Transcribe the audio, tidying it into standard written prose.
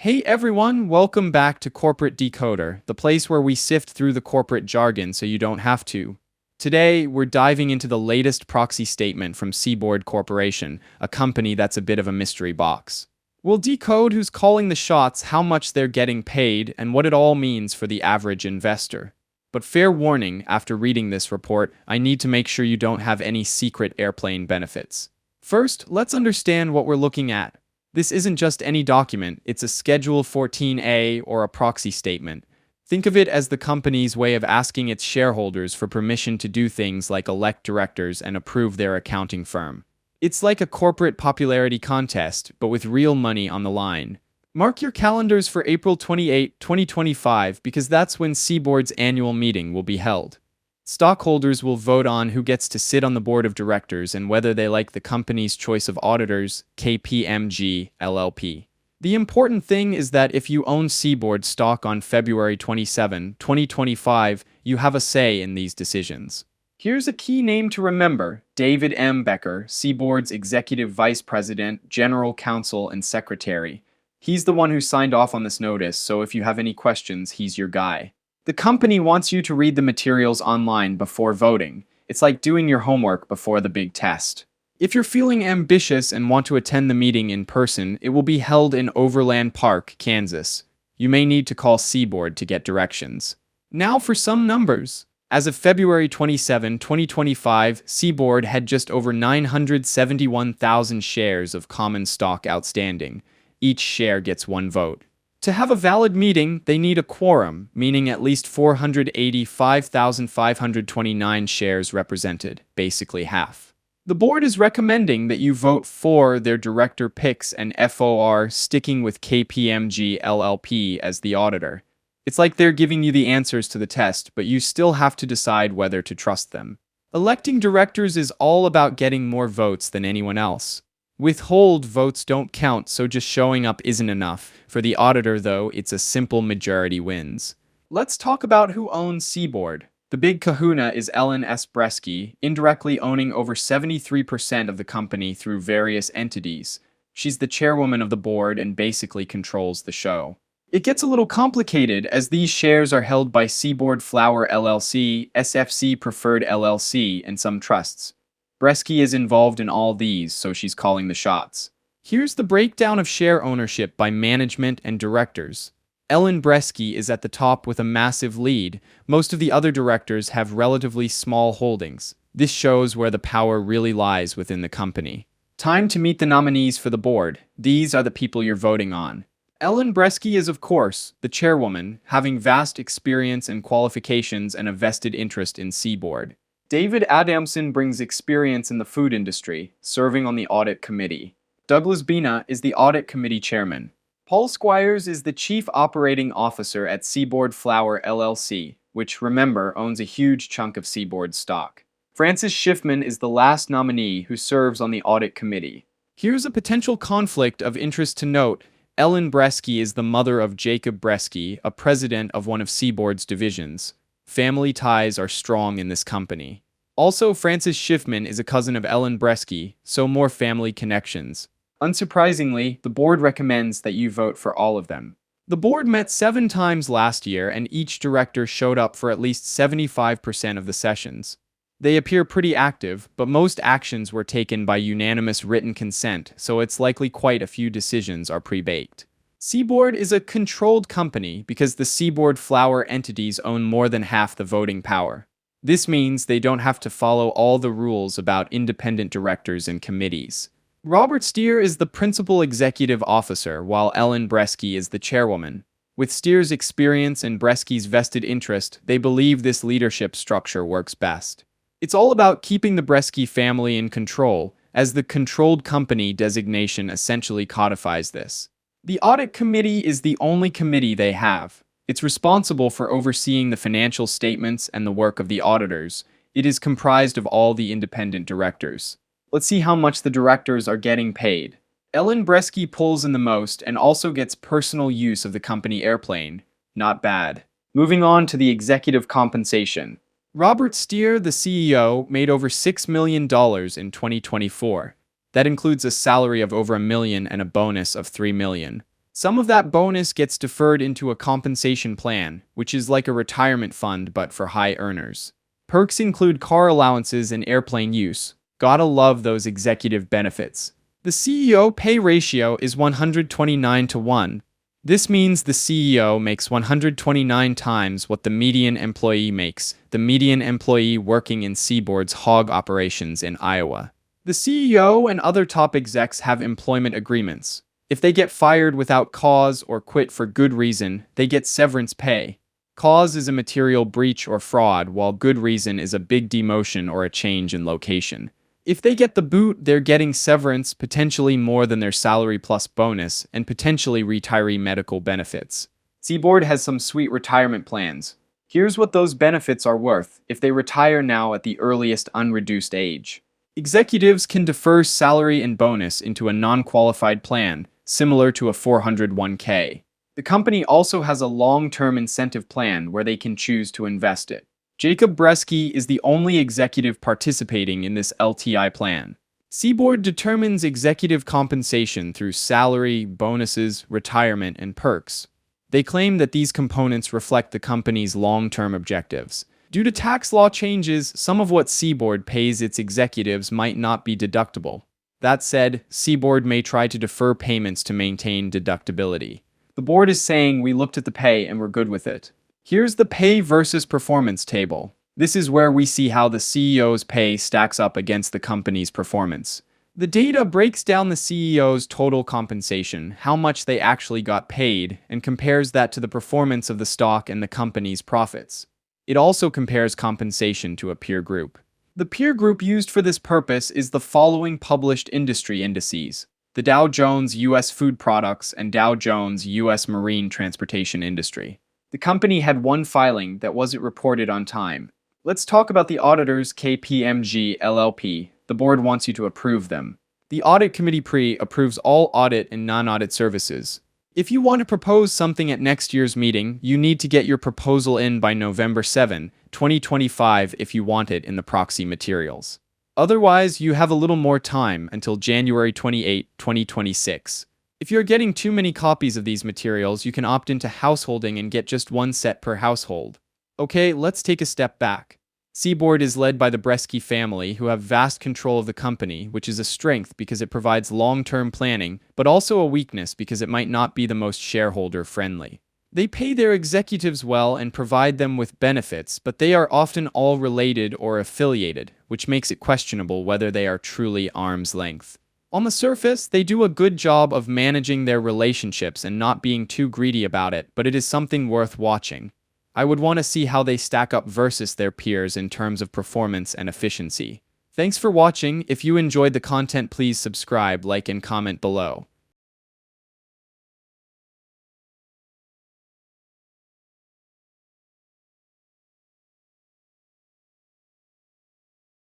Hey everyone, welcome back to Corporate Decoder, the place where we sift through the corporate jargon so you don't have to. Today, we're diving into the latest proxy statement from Seaboard Corporation, a company that's a bit of a mystery box. We'll decode who's calling the shots, how much they're getting paid, and what it all means for the average investor. But fair warning, after reading this report, I need to make sure you don't have any secret airplane benefits. First, let's understand what we're looking at. This isn't just any document, it's a Schedule 14A or a proxy statement. Think of it as the company's way of asking its shareholders for permission to do things like elect directors and approve their accounting firm. It's like a corporate popularity contest, but with real money on the line. Mark your calendars for April 28, 2025, because that's when Seaboard's annual meeting will be held. Stockholders will vote on who gets to sit on the board of directors and whether they like the company's choice of auditors, KPMG LLP. The important thing is that if you own Seaboard stock on February 27, 2025, you have a say in these decisions. Here's a key name to remember: David M. Becker, Seaboard's Executive Vice President, General Counsel, and Secretary. He's the one who signed off on this notice, so if you have any questions, he's your guy. The company wants you to read the materials online before voting. It's like doing your homework before the big test. If you're feeling ambitious and want to attend the meeting in person, it will be held in Overland Park, Kansas. You may need to call Seaboard to get directions. Now for some numbers. As of February 27, 2025, Seaboard had just over 971,000 shares of common stock outstanding. Each share gets one vote. To have a valid meeting, they need a quorum, meaning at least 485,529 shares represented, basically half. The board is recommending that you vote for their director picks and FOR, sticking with KPMG LLP as the auditor. It's like they're giving you the answers to the test, but you still have to decide whether to trust them. Electing directors is all about getting more votes than anyone else. Withhold votes don't count, so just showing up isn't enough. For the auditor, though, it's a simple majority wins. Let's talk about who owns Seaboard. The big kahuna is Ellen S. Bresky, indirectly owning over 73% of the company through various entities. She's the chairwoman of the board and basically controls the show. It gets a little complicated as these shares are held by Seaboard Flour LLC, SFC Preferred LLC, and some trusts. Bresky is involved in all these, so she's calling the shots. Here's the breakdown of share ownership by management and directors. Ellen Bresky is at the top with a massive lead. Most of the other directors have relatively small holdings. This shows where the power really lies within the company. Time to meet the nominees for the board. These are the people you're voting on. Ellen Bresky is, of course, the chairwoman, having vast experience and qualifications and a vested interest in Seaboard. David Adamson brings experience in the food industry, serving on the audit committee. Douglas Bina is the audit committee chairman. Paul Squires is the chief operating officer at Seaboard Flour LLC, which, remember, owns a huge chunk of Seaboard stock. Francis Schiffman is the last nominee who serves on the audit committee. Here's a potential conflict of interest to note. Ellen Bresky is the mother of Jacob Bresky, a president of one of Seaboard's divisions. Family ties are strong in this company. Also, Francis Schiffman is a cousin of Ellen Bresky, so more family connections. Unsurprisingly, the board recommends that you vote for all of them. The board met 7 times last year, and each director showed up for at least 75% of the sessions. They appear pretty active, but most actions were taken by unanimous written consent, so it's likely quite a few decisions are pre-baked. Seaboard is a controlled company because the Seaboard Flour entities own more than half the voting power. This means they don't have to follow all the rules about independent directors and committees. Robert Steer is the principal executive officer, while Ellen Bresky is the chairwoman. With Steer's experience and Bresky's vested interest, they believe this leadership structure works best. It's all about keeping the Bresky family in control, as the controlled company designation essentially codifies this. The audit committee is the only committee they have. It's responsible for overseeing the financial statements and the work of the auditors. It is comprised of all the independent directors. Let's see how much the directors are getting paid. Ellen Bresky pulls in the most and also gets personal use of the company airplane. Not bad. Moving on to the executive compensation. Robert Steer, the CEO, made over $6 million in 2024. That includes a salary of over $1 million and a bonus of $3 million. Some of that bonus gets deferred into a compensation plan, which is like a retirement fund but for high earners. Perks include car allowances and airplane use. Gotta love those executive benefits. The CEO pay ratio is 129 to 1. This means the CEO makes 129 times what the median employee makes, the median employee working in Seaboard's hog operations in Iowa. The CEO and other top execs have employment agreements. If they get fired without cause or quit for good reason, they get severance pay. Cause is a material breach or fraud, while good reason is a big demotion or a change in location. If they get the boot, they're getting severance, potentially more than their salary plus bonus, and potentially retiree medical benefits. Seaboard has some sweet retirement plans. Here's what those benefits are worth if they retire now at the earliest unreduced age. Executives can defer salary and bonus into a non-qualified plan, similar to a 401k. The company also has a long-term incentive plan where they can choose to invest it. Jacob Bresky is the only executive participating in this LTI plan. Seaboard determines executive compensation through salary, bonuses, retirement, and perks. They claim that these components reflect the company's long-term objectives. Due to tax law changes, some of what Seaboard pays its executives might not be deductible. That said, Seaboard may try to defer payments to maintain deductibility. The board is saying we looked at the pay and we're good with it. Here's the pay versus performance table. This is where we see how the CEO's pay stacks up against the company's performance. The data breaks down the CEO's total compensation, how much they actually got paid, and compares that to the performance of the stock and the company's profits. It also compares compensation to a peer group. The peer group used for this purpose is the following published industry indices: the Dow Jones U.S. Food Products and Dow Jones U.S. Marine Transportation Industry. The company had one filing that wasn't reported on time. Let's talk about the auditors KPMG LLP. The board wants you to approve them. The audit committee pre-approves all audit and non-audit services. If you want to propose something at next year's meeting, you need to get your proposal in by November 7, 2025 if you want it in the proxy materials. Otherwise, you have a little more time until January 28, 2026. If you're getting too many copies of these materials, you can opt into householding and get just one set per household. Okay, let's take a step back. Seaboard is led by the Bresky family, who have vast control of the company, which is a strength because it provides long-term planning, but also a weakness because it might not be the most shareholder-friendly. They pay their executives well and provide them with benefits, but they are often all related or affiliated, which makes it questionable whether they are truly arm's length. On the surface, they do a good job of managing their relationships and not being too greedy about it, but it is something worth watching. I would want to see how they stack up versus their peers in terms of performance and efficiency. Thanks for watching. If you enjoyed the content, please subscribe, like, and comment below.